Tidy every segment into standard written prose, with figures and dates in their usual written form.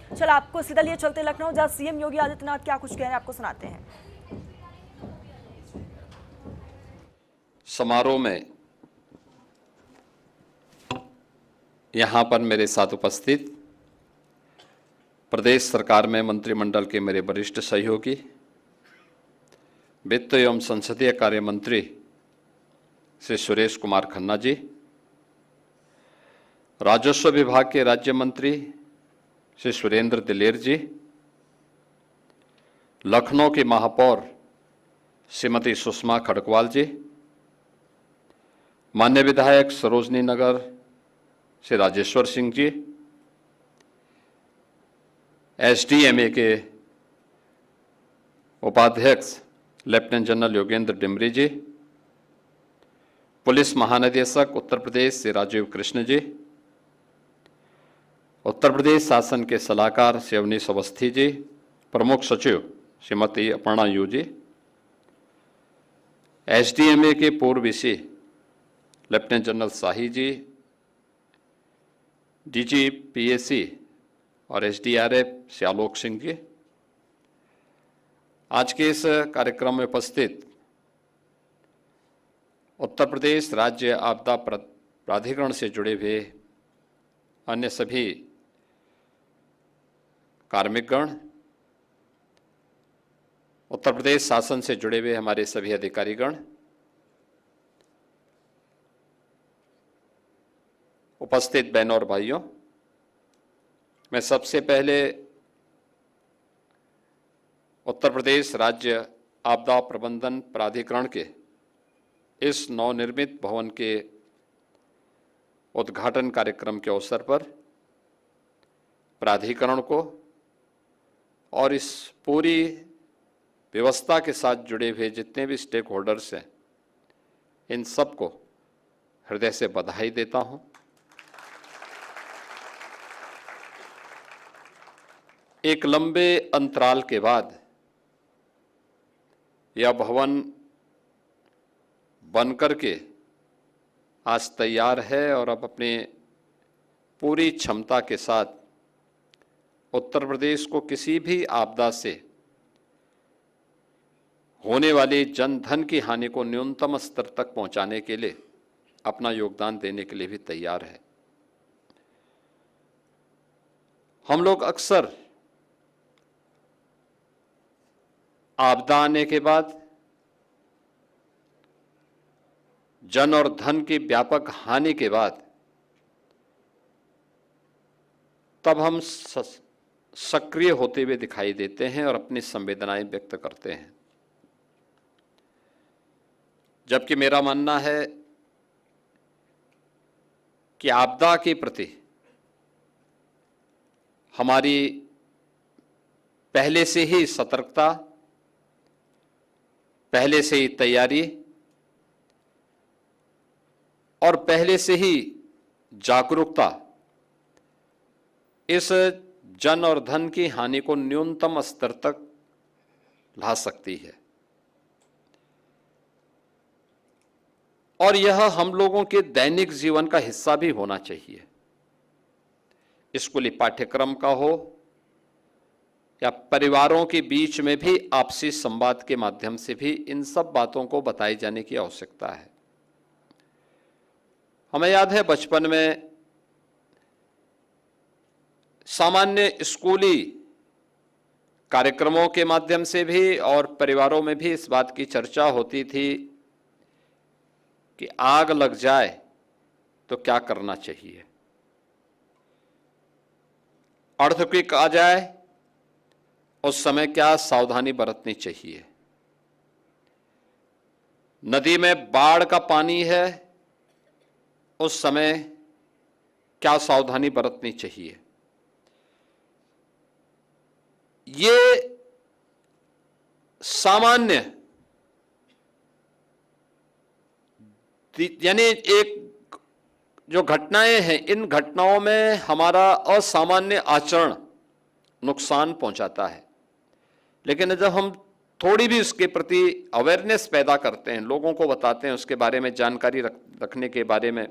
चल आपको सीधा लिए चलते लखनऊ, जहां सीएम योगी आदित्यनाथ क्या कुछ कह रहे हैं आपको सुनाते हैं। समारोह में यहाँ पर मेरे साथ उपस्थित प्रदेश सरकार में मंत्रिमंडल के मेरे वरिष्ठ सहयोगी, वित्त एवं संसदीय कार्य मंत्री श्री सुरेश कुमार खन्ना जी, राजस्व विभाग के राज्य मंत्री श्री सुरेंद्र दिलेर जी, लखनऊ की महापौर श्रीमती सुषमा खड़गवाल जी, माननीय विधायक सरोजनी नगर श्री राजेश्वर सिंह जी, एसडीएमए के उपाध्यक्ष लेफ्टिनेंट जनरल योगेंद्र डिमरी जी, पुलिस महानिदेशक उत्तर प्रदेश श्री राजीव कृष्ण जी, उत्तर प्रदेश शासन के सलाहकार श्री अवनीश अवस्थी जी, प्रमुख सचिव श्रीमती अपर्णा यू जी, एसडीएमए के पूर्व VC lieutenant general Shahi ji, DG PAC और एसडीआरएफ श्री आलोक सिंह जी, आज के इस कार्यक्रम में उपस्थित उत्तर प्रदेश राज्य आपदा प्राधिकरण से जुड़े हुए अन्य सभी कार्मिकगण, उत्तर प्रदेश शासन से जुड़े हुए हमारे सभी अधिकारीगण, उपस्थित बहनों और भाइयों, मैं सबसे पहले उत्तर प्रदेश राज्य आपदा प्रबंधन प्राधिकरण के इस नवनिर्मित भवन के उद्घाटन कार्यक्रम के अवसर पर प्राधिकरण को और इस पूरी व्यवस्था के साथ जुड़े हुए जितने भी स्टेक होल्डर्स हैं, इन सबको हृदय से बधाई देता हूं। एक लंबे अंतराल के बाद यह भवन बनकर के आज तैयार है और अब अपने पूरी क्षमता के साथ उत्तर प्रदेश को किसी भी आपदा से होने वाली जन धन की हानि को न्यूनतम स्तर तक पहुंचाने के लिए अपना योगदान देने के लिए भी तैयार है। हम लोग अक्सर आपदा आने के बाद जन और धन की व्यापक हानि के बाद तब हम सक्रिय होते हुए दिखाई देते हैं और अपनी संवेदनाएं व्यक्त करते हैं, जबकि मेरा मानना है कि आपदा के प्रति हमारी पहले से ही सतर्कता, पहले से ही तैयारी और पहले से ही जागरूकता इस जन और धन की हानि को न्यूनतम स्तर तक ला सकती है। और यह हम लोगों के दैनिक जीवन का हिस्सा भी होना चाहिए। स्कूली पाठ्यक्रम का हो या परिवारों के बीच में भी आपसी संवाद के माध्यम से भी इन सब बातों को बताई जाने की आवश्यकता है। हमें याद है बचपन में सामान्य स्कूली कार्यक्रमों के माध्यम से भी और परिवारों में भी इस बात की चर्चा होती थी कि आग लग जाए तो क्या करना चाहिए, अर्थक्वेक आ जाए उस समय क्या सावधानी बरतनी चाहिए, नदी में बाढ़ का पानी है उस समय क्या सावधानी बरतनी चाहिए। ये सामान्य यानी एक जो घटनाएं हैं, इन घटनाओं में हमारा असामान्य आचरण नुकसान पहुंचाता है, लेकिन जब हम थोड़ी भी उसके प्रति अवेयरनेस पैदा करते हैं, लोगों को बताते हैं, उसके बारे में जानकारी रखने के बारे में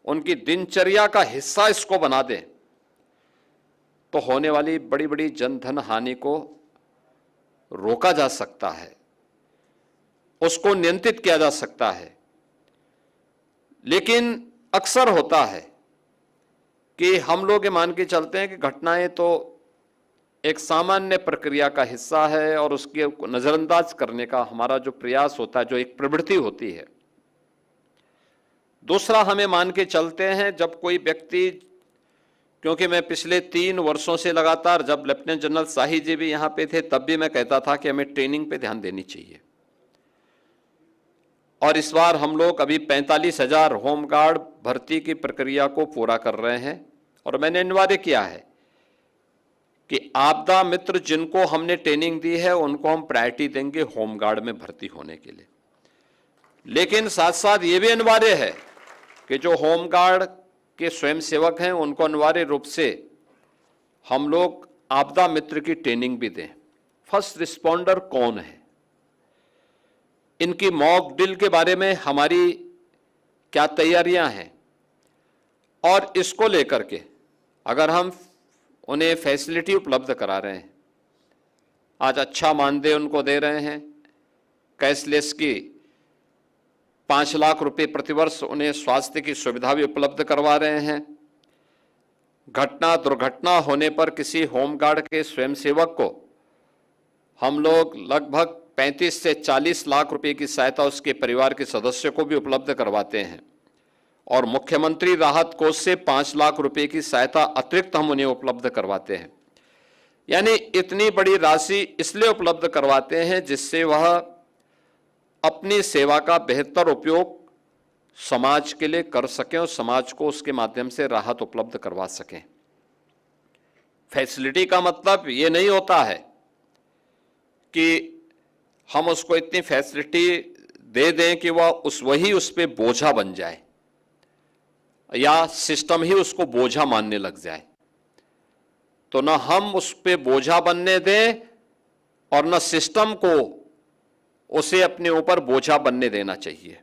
उनकी दिनचर्या का हिस्सा इसको बना दें, तो होने वाली बड़ी बड़ी जनधन हानि को रोका जा सकता है, उसको नियंत्रित किया जा सकता है। लेकिन अक्सर होता है कि हम लोग ये मान के चलते हैं कि घटनाएं तो एक सामान्य प्रक्रिया का हिस्सा है और उसके नजरअंदाज करने का हमारा जो प्रयास होता है, जो एक प्रवृत्ति होती है। दूसरा, हमें मान के चलते हैं जब कोई व्यक्ति, क्योंकि मैं पिछले 3 वर्षों से लगातार, जब लेफ्टिनेंट जनरल शाही जी भी यहाँ पे थे तब भी मैं कहता था कि हमें ट्रेनिंग पे ध्यान देनी चाहिए। और इस बार हम लोग अभी 45,000 होमगार्ड भर्ती की प्रक्रिया को पूरा कर रहे हैं और मैंने अनिवार्य किया है कि आपदा मित्र जिनको हमने ट्रेनिंग दी है उनको हम प्रायोरिटी देंगे होमगार्ड में भर्ती होने के लिए। लेकिन साथ साथ ये भी अनिवार्य है कि जो होमगार्ड के स्वयंसेवक हैं उनको अनिवार्य रूप से हम लोग आपदा मित्र की ट्रेनिंग भी दें। फर्स्ट रिस्पॉन्डर कौन है, इनकी मॉक ड्रिल के बारे में हमारी क्या तैयारियां हैं, और इसको लेकर के अगर हम उन्हें फैसिलिटी उपलब्ध करा रहे हैं, आज अच्छा मानदेय उनको दे रहे हैं, कैशलेस की 5 लाख रुपए प्रतिवर्ष उन्हें स्वास्थ्य की सुविधा भी उपलब्ध करवा रहे हैं, घटना दुर्घटना होने पर किसी होमगार्ड के स्वयंसेवक को हम लोग लगभग 35 से 40 लाख रुपए की सहायता उसके परिवार के सदस्यों को भी उपलब्ध करवाते हैं, और मुख्यमंत्री राहत कोष से 5 लाख रुपए की सहायता अतिरिक्त हम उन्हें उपलब्ध करवाते हैं। यानी इतनी बड़ी राशि इसलिए उपलब्ध करवाते हैं जिससे वह अपनी सेवा का बेहतर उपयोग समाज के लिए कर सकें और समाज को उसके माध्यम से राहत उपलब्ध करवा सकें। फैसिलिटी का मतलब ये नहीं होता है कि हम उसको इतनी फैसिलिटी दे दें कि वह वही उस पर बोझा बन जाए या सिस्टम ही उसको बोझा मानने लग जाए। तो न हम उस पर बोझा बनने दें और न सिस्टम को उसे अपने ऊपर बोझा बनने देना चाहिए।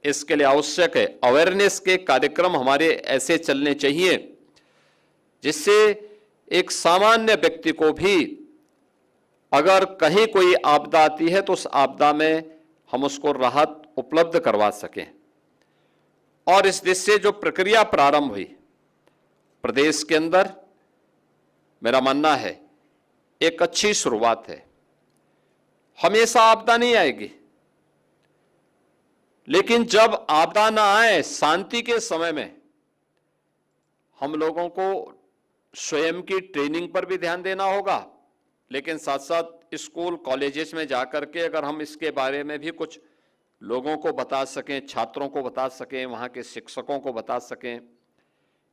इसके लिए आवश्यक है अवेयरनेस के कार्यक्रम हमारे ऐसे चलने चाहिए जिससे एक सामान्य व्यक्ति को भी अगर कहीं कोई आपदा आती है तो उस आपदा में हम उसको राहत उपलब्ध करवा सकें। और इस दिशा से जो प्रक्रिया प्रारंभ हुई प्रदेश के अंदर, मेरा मानना है एक अच्छी शुरुआत है। हमेशा आपदा नहीं आएगी, लेकिन जब आपदा ना आए, शांति के समय में हम लोगों को स्वयं की ट्रेनिंग पर भी ध्यान देना होगा, लेकिन साथ साथ स्कूल कॉलेजेस में जाकर के अगर हम इसके बारे में भी कुछ लोगों को बता सकें, छात्रों को बता सकें, वहाँ के शिक्षकों को बता सकें,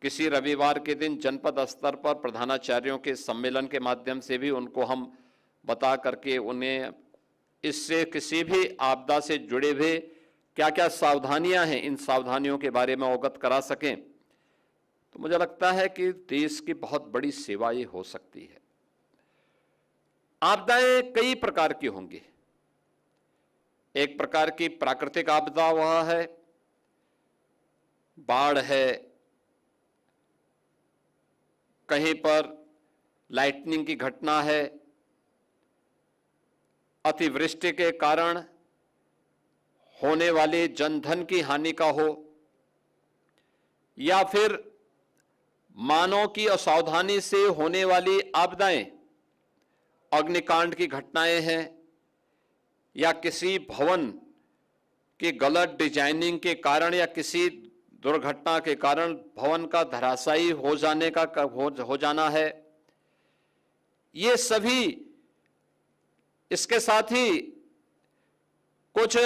किसी रविवार के दिन जनपद स्तर पर प्रधानाचार्यों के सम्मेलन के माध्यम से भी उनको हम बता करके उन्हें इससे किसी भी आपदा से जुड़े हुए क्या क्या सावधानियां हैं, इन सावधानियों के बारे में अवगत करा सकें, तो मुझे लगता है कि देश की बहुत बड़ी सेवा ये हो सकती है। आपदाएं कई प्रकार की होंगी। एक प्रकार की प्राकृतिक आपदा वह है, बाढ़ है, कहीं पर लाइटनिंग की घटना है, अतिवृष्टि के कारण होने वाले जनधन की हानि का हो, या फिर मानव की असावधानी से होने वाली आपदाएं, अग्निकांड की घटनाएं हैं, या किसी भवन की गलत डिजाइनिंग के कारण या किसी दुर्घटना के कारण भवन का धराशायी हो जाने का हो जाना है। ये सभी, इसके साथ ही कुछ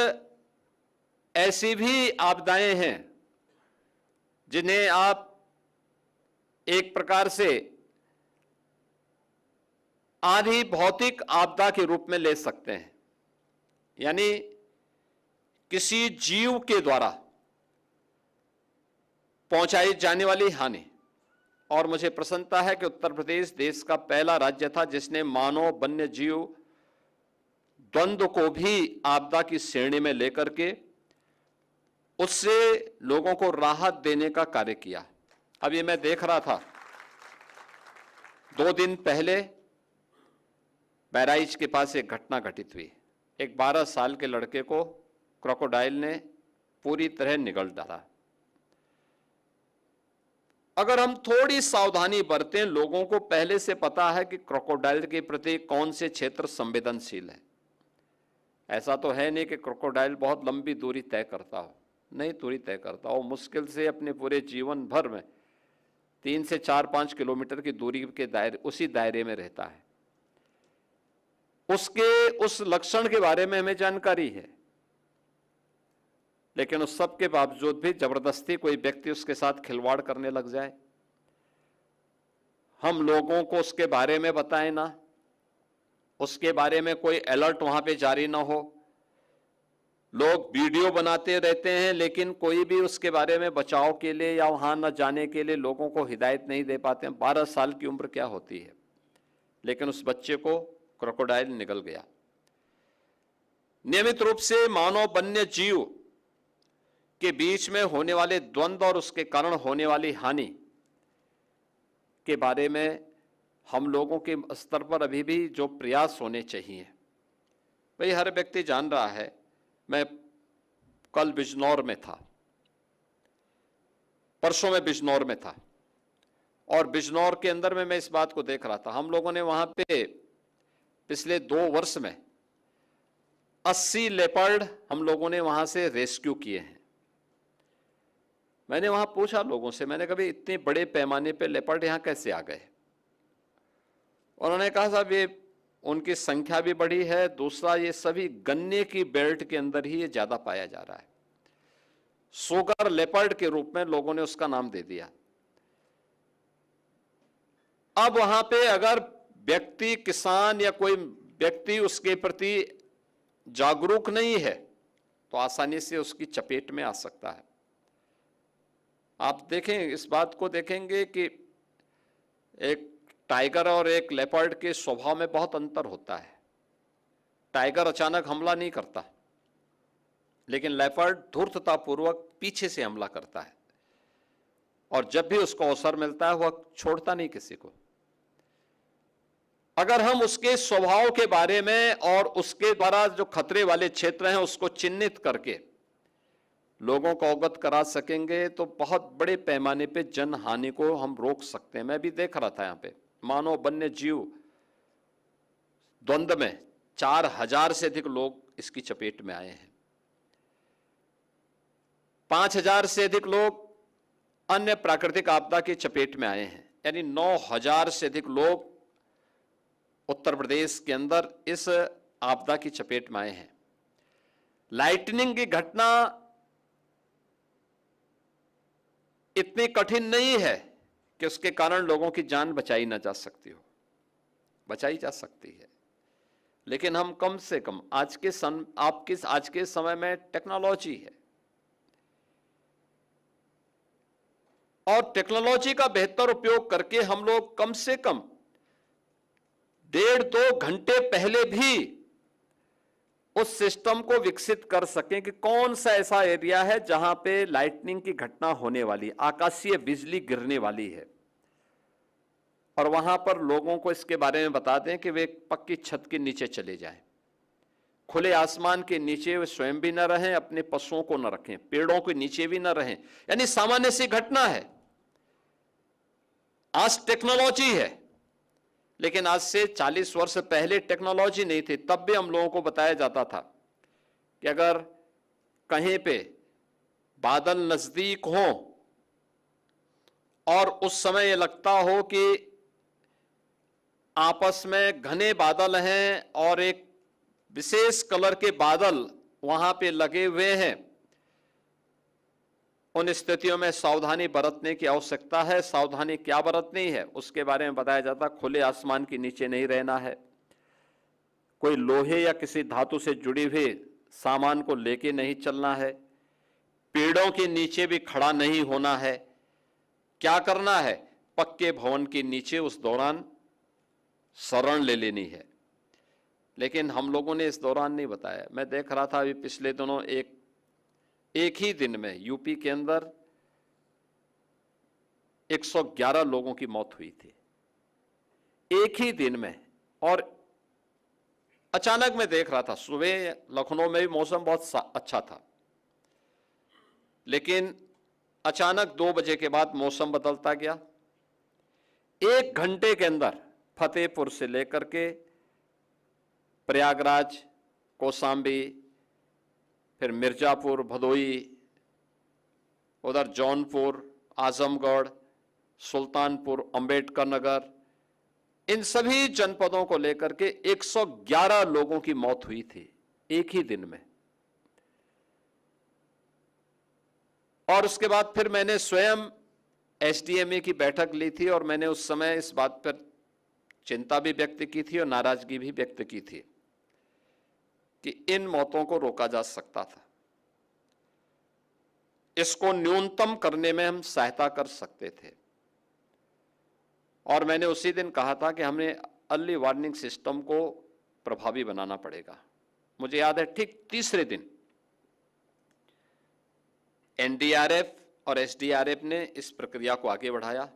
ऐसी भी आपदाएं हैं जिन्हें आप एक प्रकार से आधी भौतिक आपदा के रूप में ले सकते हैं, यानी किसी जीव के द्वारा पहुंचाई जाने वाली हानि। और मुझे प्रसन्नता है कि उत्तर प्रदेश देश का पहला राज्य था जिसने मानव वन्य जीव द्वंद्व को भी आपदा की श्रेणी में लेकर के उससे लोगों को राहत देने का कार्य किया। अब ये मैं देख रहा था 2 दिन पहले बहराइच के पास एक घटना घटित हुई। एक 12 साल के लड़के को क्रोकोडाइल ने पूरी तरह निगल डाला। अगर हम थोड़ी सावधानी बरतें, लोगों को पहले से पता है कि क्रोकोडाइल के प्रति कौन से क्षेत्र संवेदनशील है। ऐसा तो है नहीं कि क्रोकोडाइल बहुत लंबी दूरी तय करता हो, नहीं दूरी तय करता हो, मुश्किल से अपने पूरे जीवन भर में 3 से 4-5 किलोमीटर की दूरी के दायरे, उसी दायरे में रहता है। उसके उस लक्षण के बारे में हमें जानकारी है, लेकिन उस सब के बावजूद भी जबरदस्ती कोई व्यक्ति उसके साथ खिलवाड़ करने लग जाए, हम लोगों को उसके बारे में बताएं ना, उसके बारे में कोई अलर्ट वहां पे जारी ना हो। लोग वीडियो बनाते रहते हैं, लेकिन कोई भी उसके बारे में बचाव के लिए या वहां न जाने के लिए लोगों को हिदायत नहीं दे पाते हैं। 12 साल की उम्र क्या होती है, लेकिन उस बच्चे को क्रोकोडाइल निगल गया। नियमित रूप से मानव वन्य जीव के बीच में होने वाले द्वंद्व और उसके कारण होने वाली हानि के बारे में हम लोगों के स्तर पर अभी भी जो प्रयास होने चाहिए, भाई हर व्यक्ति जान रहा है। मैं कल बिजनौर में था, परसों में बिजनौर में था, और बिजनौर के अंदर में मैं इस बात को देख रहा था। हम लोगों ने वहां पे पिछले 2 वर्ष में 80 लेपर्ड हम लोगों ने वहां से रेस्क्यू किए हैं। मैंने वहां पूछा लोगों से, मैंने कभी इतने बड़े पैमाने पे लेपर्ड यहां कैसे आ गए? उन्होंने कहा साहब ये उनकी संख्या भी बढ़ी है, दूसरा ये सभी गन्ने की बेल्ट के अंदर ही ये ज्यादा पाया जा रहा है। सुगर लेपर्ड के रूप में लोगों ने उसका नाम दे दिया। अब वहां पे अगर व्यक्ति, किसान या कोई व्यक्ति उसके प्रति जागरूक नहीं है तो आसानी से उसकी चपेट में आ सकता है। आप देखें, इस बात को देखेंगे कि एक टाइगर और एक लेपर्ड के स्वभाव में बहुत अंतर होता है। टाइगर अचानक हमला नहीं करता, लेकिन लेपर्ड धूर्ततापूर्वक पीछे से हमला करता है, और जब भी उसको अवसर मिलता है वह छोड़ता नहीं किसी को। अगर हम उसके स्वभाव के बारे में और उसके द्वारा जो खतरे वाले क्षेत्र हैं उसको चिन्हित करके लोगों को अवगत करा सकेंगे तो बहुत बड़े पैमाने पे जन हानि को हम रोक सकते हैं। मैं भी देख रहा था, यहां पे मानव वन्य जीव द्वंद्व में 4000 से अधिक लोग इसकी चपेट में आए हैं। 5000 से अधिक लोग अन्य प्राकृतिक आपदा की चपेट में आए हैं, यानी 9000 से अधिक लोग उत्तर प्रदेश के अंदर इस आपदा की चपेट में आए हैं। लाइटनिंग की घटना इतनी कठिन नहीं है कि उसके कारण लोगों की जान बचाई ना जा सकती हो, बचाई जा सकती है। लेकिन हम कम से कम आज के समय में टेक्नोलॉजी है, और टेक्नोलॉजी का बेहतर उपयोग करके हम लोग कम से कम 1.5-2 घंटे पहले भी उस सिस्टम को विकसित कर सकें कि कौन सा ऐसा एरिया है जहां पे लाइटनिंग की घटना होने वाली, आकाशीय बिजली गिरने वाली है, और वहां पर लोगों को इसके बारे में बता दें कि वे पक्की छत के नीचे चले जाएं, खुले आसमान के नीचे वे स्वयं भी न रहें, अपने पशुओं को न रखें, पेड़ों के नीचे भी न रहें। यानी सामान्य सी घटना है। आज टेक्नोलॉजी है, लेकिन आज से 40 वर्ष पहले टेक्नोलॉजी नहीं थी। तब भी हम लोगों को बताया जाता था कि अगर कहीं पे बादल नजदीक हो और उस समय ये लगता हो कि आपस में घने बादल हैं और एक विशेष कलर के बादल वहां पे लगे हुए हैं, उन स्थितियों में सावधानी बरतने की आवश्यकता है। सावधानी क्या बरतनी है उसके बारे में बताया जाता। खुले आसमान के नीचे नहीं रहना है, कोई लोहे या किसी धातु से जुड़ी हुई सामान को लेके नहीं चलना है, पेड़ों के नीचे भी खड़ा नहीं होना है। क्या करना है, पक्के भवन के नीचे उस दौरान शरण ले लेनी है। लेकिन हम लोगों ने इस दौरान नहीं बताया। मैं देख रहा था अभी पिछले दिनों एक ही दिन में यूपी के अंदर 111 लोगों की मौत हुई थी। एक ही दिन में। और अचानक मैं देख रहा था, सुबह लखनऊ में भी मौसम बहुत अच्छा था, लेकिन अचानक 2 बजे के बाद मौसम बदलता गया। 1 घंटे के अंदर फतेहपुर से लेकर के प्रयागराज, कौशाम्बी, फिर मिर्जापुर, भदोई, उधर जौनपुर, आजमगढ़, सुल्तानपुर, अंबेडकर नगर, इन सभी जनपदों को लेकर के 111 लोगों की मौत हुई थी एक ही दिन में। और उसके बाद फिर मैंने स्वयं एसडीएमए की बैठक ली थी और मैंने उस समय इस बात पर चिंता भी व्यक्त की थी और नाराजगी भी व्यक्त की थी कि इन मौतों को रोका जा सकता था, इसको न्यूनतम करने में हम सहायता कर सकते थे। और मैंने उसी दिन कहा था कि हमें अर्ली वार्निंग सिस्टम को प्रभावी बनाना पड़ेगा। मुझे याद है ठीक तीसरे दिन एनडीआरएफ और एसडीआरएफ ने इस प्रक्रिया को आगे बढ़ाया।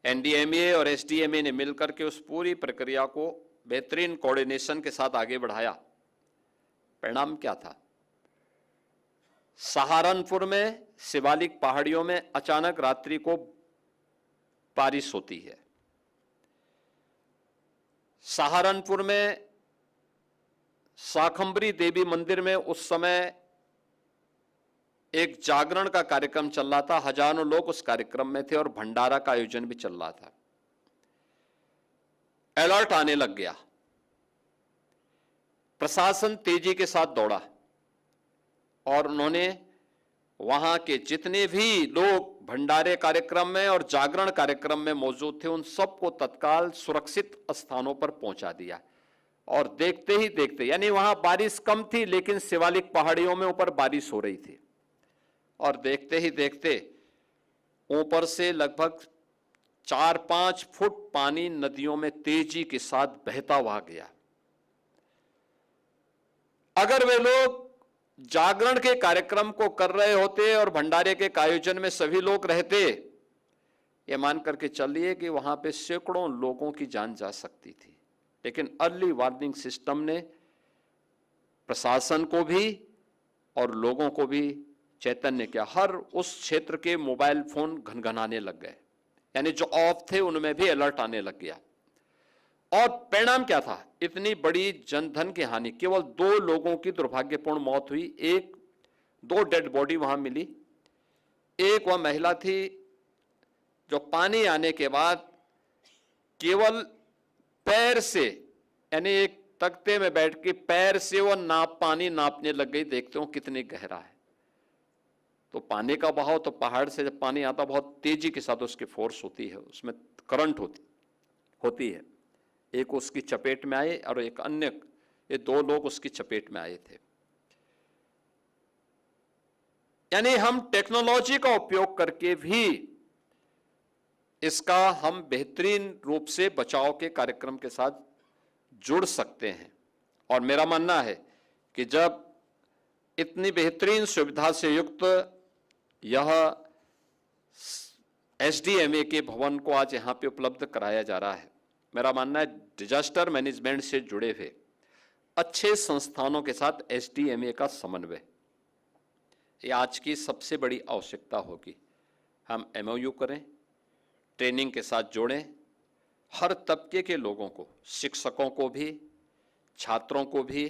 एनडीएमए और एसडीएमए ने मिलकर के उस पूरी प्रक्रिया को बेहतरीन कोऑर्डिनेशन के साथ आगे बढ़ाया। परिणाम क्या था? सहारनपुर में शिवालिक पहाड़ियों में अचानक रात्रि को बारिश होती है। सहारनपुर में शाकंभरी देवी मंदिर में उस समय एक जागरण का कार्यक्रम चल रहा था, हजारों लोग उस कार्यक्रम में थे और भंडारा का आयोजन भी चल रहा था। अलर्ट आने लग गया, प्रशासन तेजी के साथ दौड़ा और उन्होंने वहां के जितने भी लोग भंडारे कार्यक्रम में और जागरण कार्यक्रम में मौजूद थे उन सबको तत्काल सुरक्षित स्थानों पर पहुंचा दिया। और देखते ही देखते, यानी वहां बारिश कम थी लेकिन शिवालिक पहाड़ियों में ऊपर बारिश हो रही थी, और देखते ही देखते ऊपर से लगभग 4-5 फुट पानी नदियों में तेजी के साथ बहता हुआ गया। अगर वे लोग जागरण के कार्यक्रम को कर रहे होते और भंडारे के आयोजन में सभी लोग रहते, ये मान करके चलिए कि वहां पे सैकड़ों लोगों की जान जा सकती थी। लेकिन अर्ली वार्निंग सिस्टम ने प्रशासन को भी और लोगों को भी चैतन्य किया। हर उस क्षेत्र के मोबाइल फोन घनघनाने लग गए, यानी जो ऑफ थे उनमें भी अलर्ट आने लग गया। और परिणाम क्या था? इतनी बड़ी जनधन की हानि, केवल 2 लोगों की दुर्भाग्यपूर्ण मौत हुई। 2 डेड बॉडी वहां मिली। एक वह महिला थी जो पानी आने के बाद केवल पैर से, यानी एक तख्ते में बैठ के पैर से वो पानी नापने लग गई, देखते हो कितनी गहरा है। तो पानी का बहाव, तो पहाड़ से जब पानी आता बहुत तेजी के साथ उसकी फोर्स होती है, उसमें करंट होती है। एक उसकी चपेट में आए और एक अन्य, ये 2 लोग उसकी चपेट में आए थे। यानी हम टेक्नोलॉजी का उपयोग करके भी इसका हम बेहतरीन रूप से बचाव के कार्यक्रम के साथ जुड़ सकते हैं। और मेरा मानना है कि जब इतनी बेहतरीन सुविधा से युक्त यह एसडीएमए के भवन को आज यहां पे उपलब्ध कराया जा रहा है, मेरा मानना है डिजास्टर मैनेजमेंट से जुड़े हुए अच्छे संस्थानों के साथ एसडीएमए का समन्वय, ये आज की सबसे बड़ी आवश्यकता होगी। हम एमओयू करें, ट्रेनिंग के साथ जोड़ें, हर तबके के लोगों को, शिक्षकों को भी, छात्रों को भी,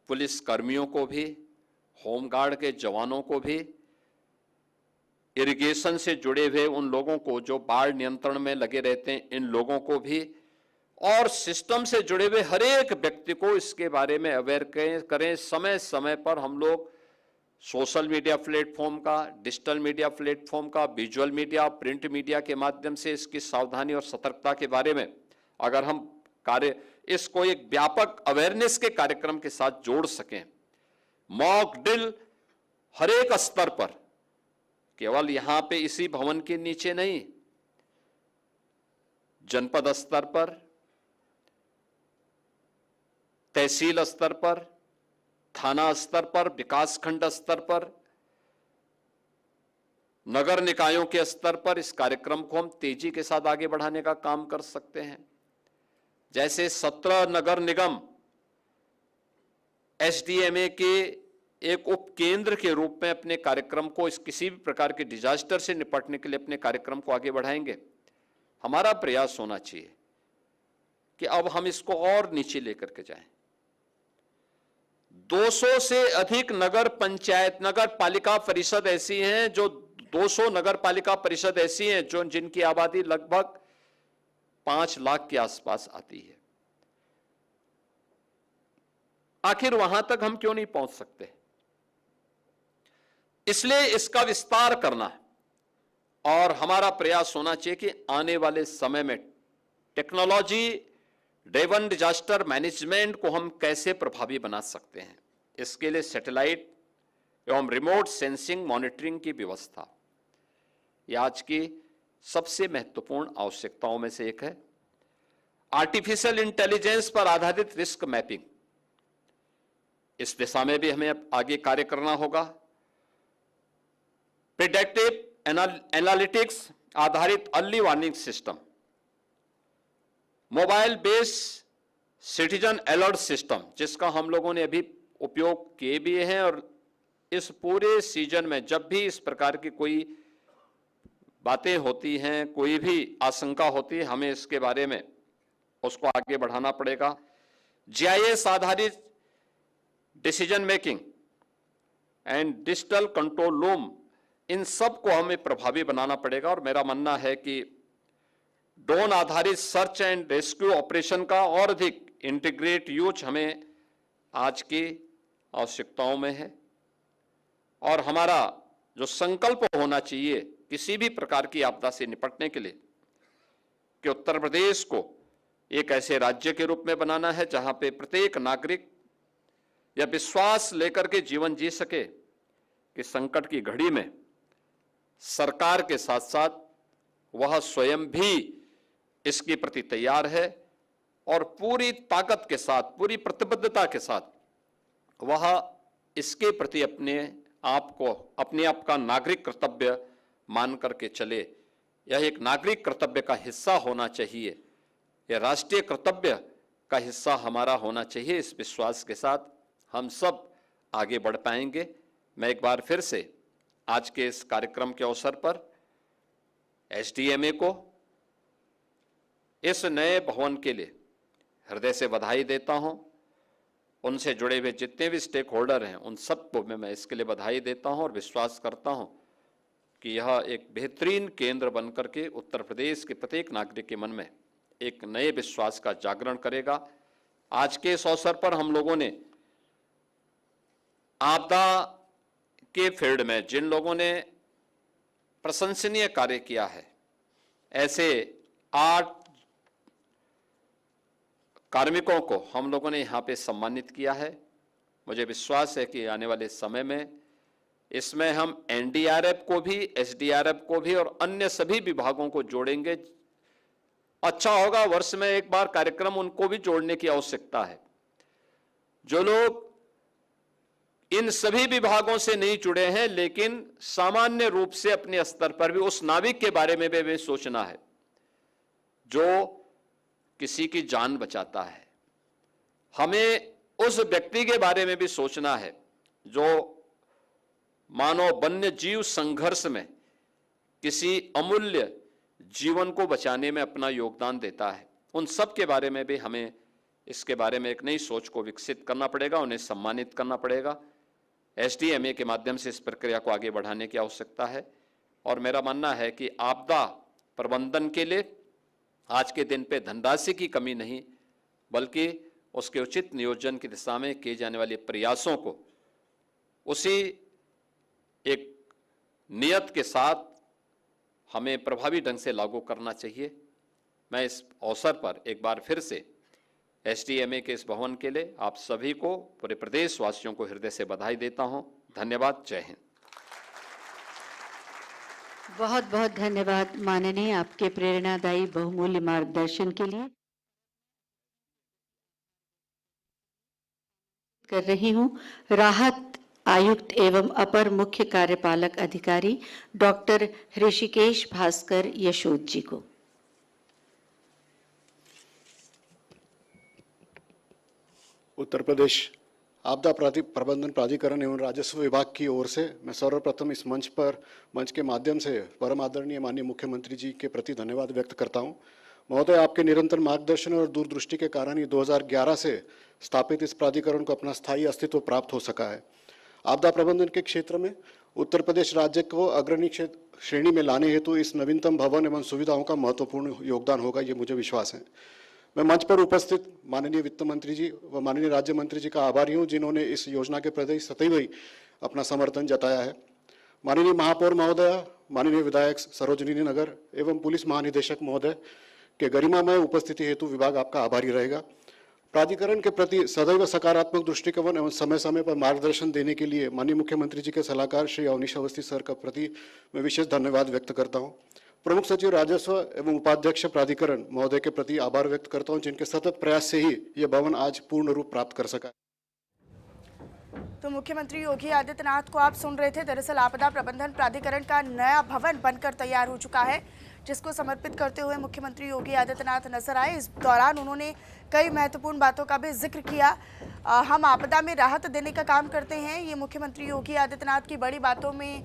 पुलिस कर्मियों को भी, होमगार्ड के जवानों को भी, इरिगेशन से जुड़े हुए उन लोगों को जो बाढ़ नियंत्रण में लगे रहते हैं, इन लोगों को भी, और सिस्टम से जुड़े हुए हर एक व्यक्ति को इसके बारे में अवेयर करें। समय समय पर हम लोग सोशल मीडिया प्लेटफॉर्म का, डिजिटल मीडिया प्लेटफॉर्म का, विजुअल मीडिया, प्रिंट मीडिया के माध्यम से इसकी सावधानी और सतर्कता के बारे में अगर हम इसको एक व्यापक अवेयरनेस के कार्यक्रम के साथ जोड़ सकें, मॉक ड्रिल हर एक स्तर पर, केवल यहां पे इसी भवन के नीचे नहीं, जनपद स्तर पर, तहसील स्तर पर, थाना स्तर पर, विकासखंड स्तर पर, नगर निकायों के स्तर पर इस कार्यक्रम को हम तेजी के साथ आगे बढ़ाने का काम कर सकते हैं। जैसे 17 नगर निगम एसडीएमए के एक उपकेंद्र के रूप में अपने कार्यक्रम को इस किसी भी प्रकार के डिजास्टर से निपटने के लिए अपने कार्यक्रम को आगे बढ़ाएंगे। हमारा प्रयास होना चाहिए कि अब हम इसको और नीचे लेकर के जाएं। 200 से अधिक नगर पंचायत, नगर पालिका परिषद ऐसी हैं, जो 200 नगर पालिका परिषद ऐसी हैं जो जिनकी आबादी लगभग 5 लाख के आसपास आती है। आखिर वहां तक हम क्यों नहीं पहुंच सकते? इसलिए इसका विस्तार करना है और हमारा प्रयास होना चाहिए कि आने वाले समय में टेक्नोलॉजी ड्रिवन डिजास्टर मैनेजमेंट को हम कैसे प्रभावी बना सकते हैं। इसके लिए सैटेलाइट एवं रिमोट सेंसिंग मॉनिटरिंग की व्यवस्था ये आज की सबसे महत्वपूर्ण आवश्यकताओं में से एक है। आर्टिफिशियल इंटेलिजेंस पर आधारित रिस्क मैपिंग, इस दिशा में भी हमें आगे कार्य करना होगा। प्रिडिक्टिव एनालिटिक्स आधारित early warning system, mobile based citizen alert system, जिसका हम लोगों ने अभी उपयोग किए भी हैं और इस पूरे सीजन में जब भी इस प्रकार की कोई बातें होती हैं, कोई भी आशंका होती है, हमें इसके बारे में उसको आगे बढ़ाना पड़ेगा। जीआईएस आधारित decision making and digital control room, इन सब को हमें प्रभावी बनाना पड़ेगा। और मेरा मानना है कि ड्रोन आधारित सर्च एंड रेस्क्यू ऑपरेशन का और अधिक इंटीग्रेट यूज हमें आज की आवश्यकताओं में है। और हमारा जो संकल्प होना चाहिए किसी भी प्रकार की आपदा से निपटने के लिए कि उत्तर प्रदेश को एक ऐसे राज्य के रूप में बनाना है जहां पे प्रत्येक नागरिक यह विश्वास लेकर के जीवन जी सके कि संकट की घड़ी में सरकार के साथ साथ वह स्वयं भी इसके प्रति तैयार है और पूरी ताकत के साथ, पूरी प्रतिबद्धता के साथ वह इसके प्रति अपने आप का नागरिक कर्तव्य मान करके चले। यह एक नागरिक कर्तव्य का हिस्सा होना चाहिए, यह राष्ट्रीय कर्तव्य का हिस्सा हमारा होना चाहिए। इस विश्वास के साथ हम सब आगे बढ़ पाएंगे। मैं एक बार फिर से आज के इस कार्यक्रम के अवसर पर एसडीएमए को इस नए भवन के लिए हृदय से बधाई देता हूं। उनसे जुड़े हुए जितने भी स्टेक होल्डर हैं उन सबको मैं इसके लिए बधाई देता हूं और विश्वास करता हूं कि यह एक बेहतरीन केंद्र बनकर के उत्तर प्रदेश के प्रत्येक नागरिक के मन में एक नए विश्वास का जागरण करेगा। आज के इस अवसर पर हम लोगों ने आपदा के फील्ड में जिन लोगों ने प्रशंसनीय कार्य किया है, ऐसे 8 कार्मिकों को हम लोगों ने यहाँ पे सम्मानित किया है। मुझे विश्वास है कि आने वाले समय में इसमें हम एनडीआरएफ को भी, एसडीआरएफ को भी और अन्य सभी विभागों को जोड़ेंगे। अच्छा होगा वर्ष में एक बार कार्यक्रम उनको भी जोड़ने की आवश्यकता है। जो लोग इन सभी विभागों से नहीं जुड़े हैं लेकिन सामान्य रूप से अपने स्तर पर भी उस नाविक के बारे में भी सोचना है जो किसी की जान बचाता है। हमें उस व्यक्ति के बारे में भी सोचना है जो मानव वन्य जीव संघर्ष में किसी अमूल्य जीवन को बचाने में अपना योगदान देता है। उन सब के बारे में भी हमें इसके बारे में एक नई सोच को विकसित करना पड़ेगा, उन्हें सम्मानित करना पड़ेगा। एसडीएमए के माध्यम से इस प्रक्रिया को आगे बढ़ाने की आवश्यकता है। और मेरा मानना है कि आपदा प्रबंधन के लिए आज के दिन पे धनराशि की कमी नहीं बल्कि उसके उचित नियोजन की दिशा में किए जाने वाले प्रयासों को उसी एक नियत के साथ हमें प्रभावी ढंग से लागू करना चाहिए। मैं इस अवसर पर एक बार फिर से एसडीएमए के इस भवन के लिए आप सभी को, पूरे प्रदेशवासियों को हृदय से बधाई देता हूं। धन्यवाद। जय हिंद। बहुत बहुत धन्यवाद माननीय, आपके प्रेरणादायी बहुमूल्य मार्गदर्शन के लिए। कर रही हूं राहत आयुक्त एवं अपर मुख्य कार्यपालक अधिकारी डॉक्टर ऋषिकेश भास्कर यशोद जी को। उत्तर प्रदेश आपदा प्रबंधन प्राधिकरण एवं राजस्व विभाग की ओर से मैं सर्वप्रथम इस मंच के माध्यम से परम आदरणीय माननीय मुख्यमंत्री जी के प्रति धन्यवाद व्यक्त करता हूं। महोदय, आपके निरंतर मार्गदर्शन और दूरदृष्टि के कारण ही 2011 से स्थापित इस प्राधिकरण को अपना स्थायी अस्तित्व प्राप्त हो सका है। आपदा प्रबंधन के क्षेत्र में उत्तर प्रदेश राज्य को अग्रणी श्रेणी में लाने हेतु इस नवीनतम भवन एवं सुविधाओं का महत्वपूर्ण योगदान होगा, ये मुझे विश्वास है। मैं मंच पर उपस्थित माननीय वित्त मंत्री जी व माननीय राज्य मंत्री जी का आभारी हूं, जिन्होंने इस योजना के प्रति सदैव ही अपना समर्थन जताया है। माननीय महापौर महोदय, माननीय विधायक सरोजिनी नगर एवं पुलिस महानिदेशक महोदय के गरिमामय उपस्थिति हेतु विभाग आपका आभारी रहेगा। प्राधिकरण के प्रति सदैव सकारात्मक दृष्टिकोण एवं समय समय पर मार्गदर्शन देने के लिए माननीय मुख्यमंत्री जी के सलाहकार श्री अवनीश अवस्थी सर का प्रति मैं विशेष धन्यवाद व्यक्त करता हूं। प्रमुख सचिव राजस्व एवं उपाध्यक्ष प्राधिकरण महोदय के प्रति आभार व्यक्त करता हूं, जिनके सतत प्रयास से ही यह भवन आज पूर्ण रूप प्राप्त कर सका। तो मुख्यमंत्री योगी आदित्यनाथ को आप सुन रहे थे। दरअसल आपदा प्रबंधन प्राधिकरण का नया भवन बनकर तैयार हो चुका है, जिसको समर्पित करते हुए मुख्यमंत्री योगी आदित्यनाथ नजर आए। इस दौरान उन्होंने कई महत्वपूर्ण बातों का भी जिक्र किया। हम आपदा में राहत देने का काम करते हैं, ये मुख्यमंत्री योगी आदित्यनाथ की बड़ी बातों में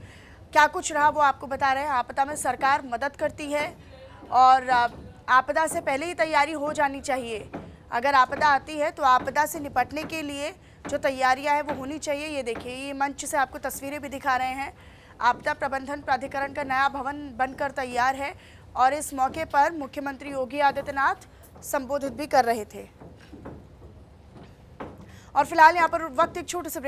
क्या कुछ रहा वो आपको बता रहे हैं। आपदा में सरकार मदद करती है और आपदा से पहले ही तैयारी हो जानी चाहिए। अगर आपदा आती है तो आपदा से निपटने के लिए जो तैयारियां हैं वो होनी चाहिए। ये देखिए, ये मंच से आपको तस्वीरें भी दिखा रहे हैं। आपदा प्रबंधन प्राधिकरण का नया भवन बनकर तैयार है और इस मौके पर मुख्यमंत्री योगी आदित्यनाथ संबोधित भी कर रहे थे। और फिलहाल यहाँ पर वक्त एक छोटे से ब्रेक